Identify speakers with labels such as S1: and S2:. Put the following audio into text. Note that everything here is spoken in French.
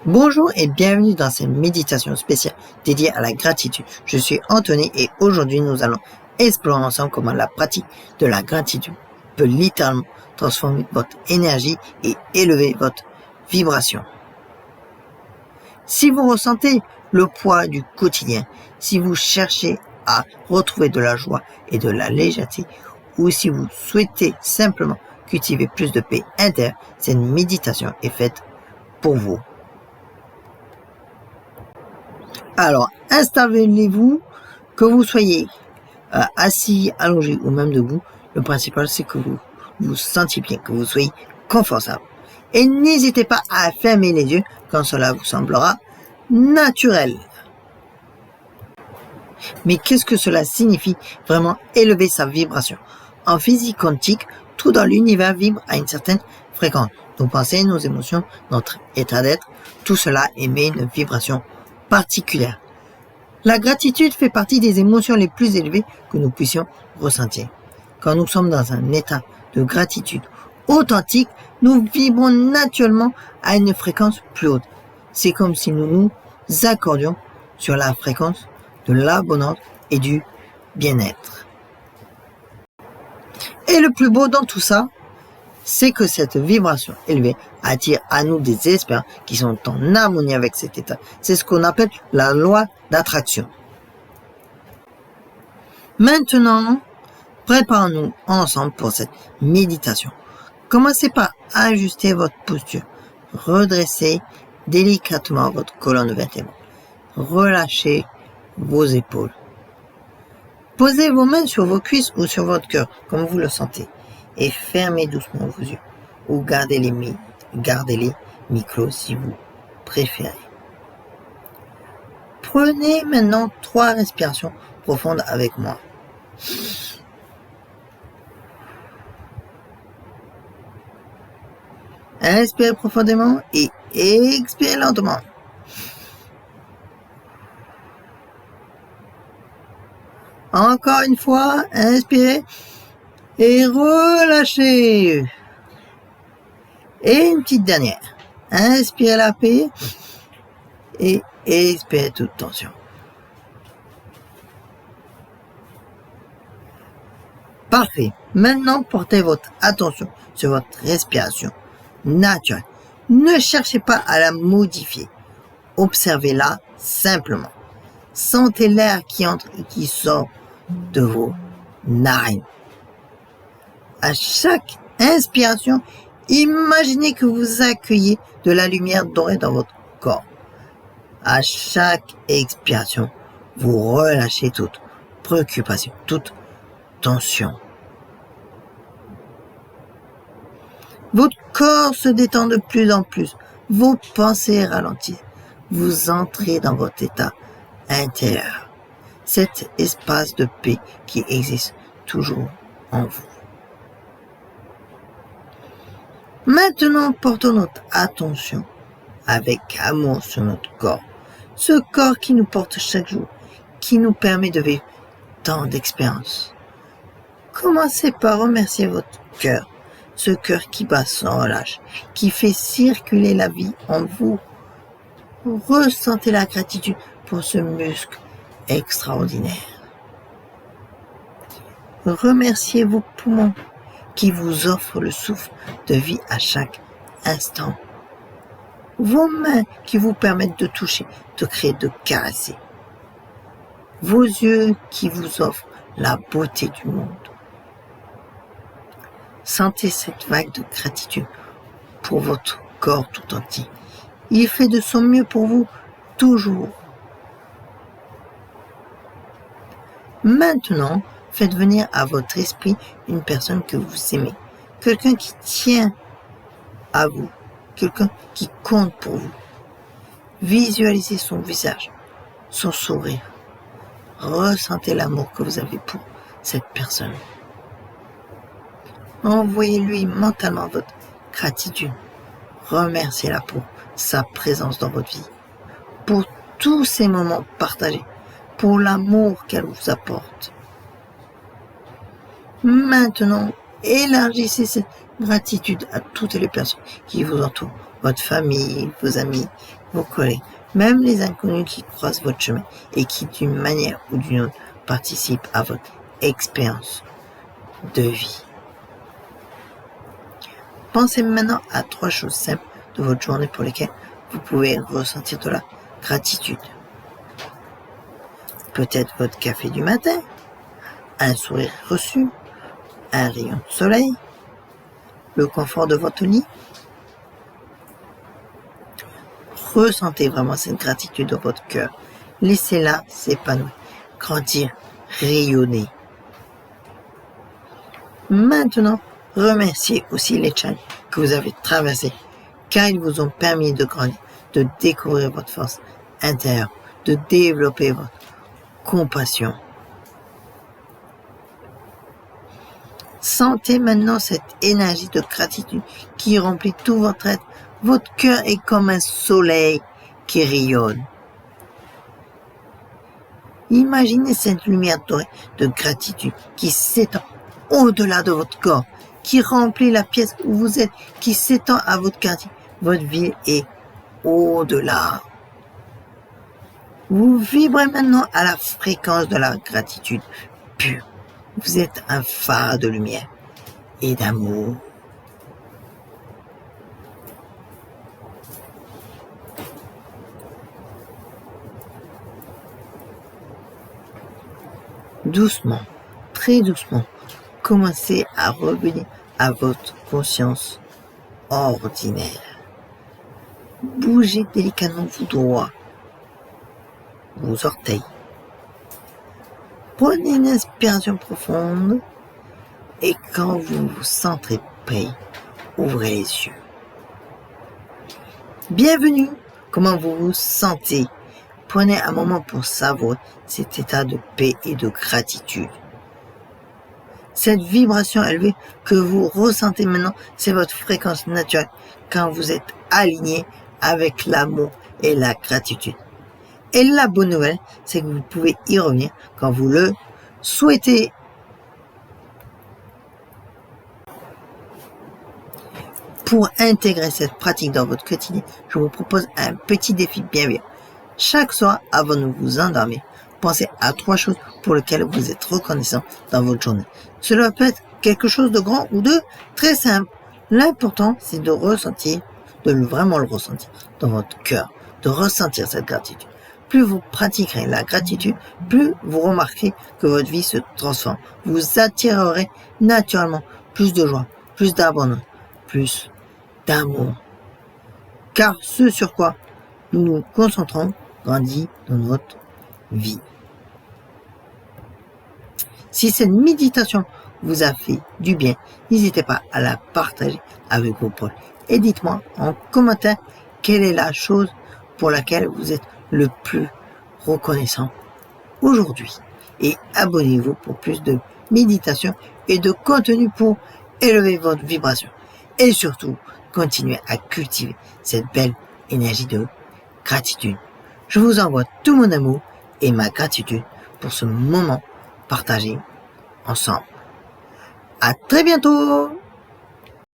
S1: Bonjour et bienvenue dans cette méditation spéciale dédiée à la gratitude. Je suis Anthony et aujourd'hui nous allons explorer ensemble comment la pratique de la gratitude peut littéralement transformer votre énergie et élever votre vibration. Si vous ressentez le poids du quotidien, si vous cherchez à retrouver de la joie et de la légèreté, ou si vous souhaitez simplement cultiver plus de paix intérieure, cette méditation est faite pour vous. Alors, installez-vous, que vous soyez assis, allongé ou même debout. Le principal, c'est que vous vous sentiez bien, que vous soyez confortable. Et n'hésitez pas à fermer les yeux quand cela vous semblera naturel. Mais qu'est-ce que cela signifie vraiment élever sa vibration? En physique quantique, tout dans l'univers vibre à une certaine fréquence. Nos pensées, nos émotions, notre état d'être, tout cela émet une vibration particulière. La gratitude fait partie des émotions les plus élevées que nous puissions ressentir. Quand nous sommes dans un état de gratitude authentique, nous vibrons naturellement à une fréquence plus haute. C'est comme si nous nous accordions sur la fréquence de l'abondance et du bien-être. Et le plus beau dans tout ça, c'est que cette vibration élevée attire à nous des expériences qui sont en harmonie avec cet état. C'est ce qu'on appelle la loi d'attraction. Maintenant, préparons-nous ensemble pour cette méditation. Commencez par ajuster votre posture. Redressez délicatement votre colonne vertébrale. Relâchez vos épaules. Posez vos mains sur vos cuisses ou sur votre cœur, comme vous le sentez. Et fermez doucement vos yeux. Ou gardez-les mi-clos si vous préférez. Prenez maintenant 3 respirations profondes avec moi. Inspirez profondément et expirez lentement. Encore une fois, inspirez et relâchez. Et une petite dernière. Inspirez la paix et expirez toute tension. Parfait. Maintenant, portez votre attention sur votre respiration naturelle. Ne cherchez pas à la modifier. Observez-la simplement. Sentez l'air qui entre et qui sort de vos narines. À chaque inspiration, imaginez que vous accueillez de la lumière dorée dans votre corps. À chaque expiration, vous relâchez toute préoccupation, toute tension. Votre corps se détend de plus en plus. Vos pensées ralentissent. Vous entrez dans votre état intérieur. Cet espace de paix qui existe toujours en vous. Maintenant, portons notre attention avec amour sur notre corps. Ce corps qui nous porte chaque jour, qui nous permet de vivre tant d'expériences. Commencez par remercier votre cœur, ce cœur qui bat sans relâche, qui fait circuler la vie en vous. Ressentez la gratitude pour ce muscle extraordinaire. Remerciez vos poumons qui vous offrent le souffle de vie à chaque instant. Vos mains qui vous permettent de toucher, de créer, de caresser. Vos yeux qui vous offrent la beauté du monde. Sentez cette vague de gratitude pour votre corps tout entier. Il fait de son mieux pour vous, toujours. Maintenant, faites venir à votre esprit une personne que vous aimez, quelqu'un qui tient à vous, quelqu'un qui compte pour vous. Visualisez son visage, son sourire. Ressentez l'amour que vous avez pour cette personne. Envoyez-lui mentalement votre gratitude. Remerciez-la pour sa présence dans votre vie, pour tous ces moments partagés, pour l'amour qu'elle vous apporte. Maintenant, élargissez cette gratitude à toutes les personnes qui vous entourent votre famille, vos amis, vos collègues, même les inconnus qui croisent votre chemin et qui, d'une manière ou d'une autre, participent à votre expérience de vie. Pensez maintenant à 3 choses simples de votre journée pour lesquelles vous pouvez ressentir de la gratitude. Peut-être votre café du matin, un sourire reçu, un rayon de soleil, le confort de votre lit. Ressentez vraiment cette gratitude dans votre cœur. Laissez-la s'épanouir, grandir, rayonner. Maintenant, remerciez aussi les challenges que vous avez traversés, car ils vous ont permis de grandir, de découvrir votre force intérieure, de développer votre compassion. Sentez maintenant cette énergie de gratitude qui remplit tout votre être. Votre cœur est comme un soleil qui rayonne. Imaginez cette lumière dorée de gratitude qui s'étend au-delà de votre corps, qui remplit la pièce où vous êtes, qui s'étend à votre quartier, votre ville et au-delà. Vous vibrez maintenant à la fréquence de la gratitude pure. Vous êtes un phare de lumière et d'amour. Doucement, très doucement, commencez à revenir à votre conscience ordinaire. Bougez délicatement vos doigts, vos orteils. Prenez une inspiration profonde et quand vous vous sentez prêt, ouvrez les yeux. Bienvenue, comment vous vous sentez? Prenez un moment pour savourer cet état de paix et de gratitude. Cette vibration élevée que vous ressentez maintenant, c'est votre fréquence naturelle quand vous êtes aligné avec l'amour et la gratitude. Et la bonne nouvelle, c'est que vous pouvez y revenir quand vous le souhaitez. Pour intégrer cette pratique dans votre quotidien, je vous propose un petit défi bienveillant. Chaque soir, avant de vous endormir, pensez à 3 choses pour lesquelles vous êtes reconnaissant dans votre journée. Cela peut être quelque chose de grand ou de très simple. L'important, c'est de ressentir, vraiment le ressentir dans votre cœur, de ressentir cette gratitude. Plus vous pratiquerez la gratitude, plus vous remarquerez que votre vie se transforme. Vous attirerez naturellement plus de joie, plus d'abondance, plus d'amour. Car ce sur quoi nous nous concentrons grandit dans notre vie. Si cette méditation vous a fait du bien, n'hésitez pas à la partager avec vos proches. Et dites-moi en commentaire quelle est la chose pour laquelle vous êtes le plus reconnaissant aujourd'hui. Et abonnez-vous pour plus de méditation et de contenu pour élever votre vibration. Et surtout, continuez à cultiver cette belle énergie de gratitude. Je vous envoie tout mon amour et ma gratitude pour ce moment partagé ensemble. À très bientôt!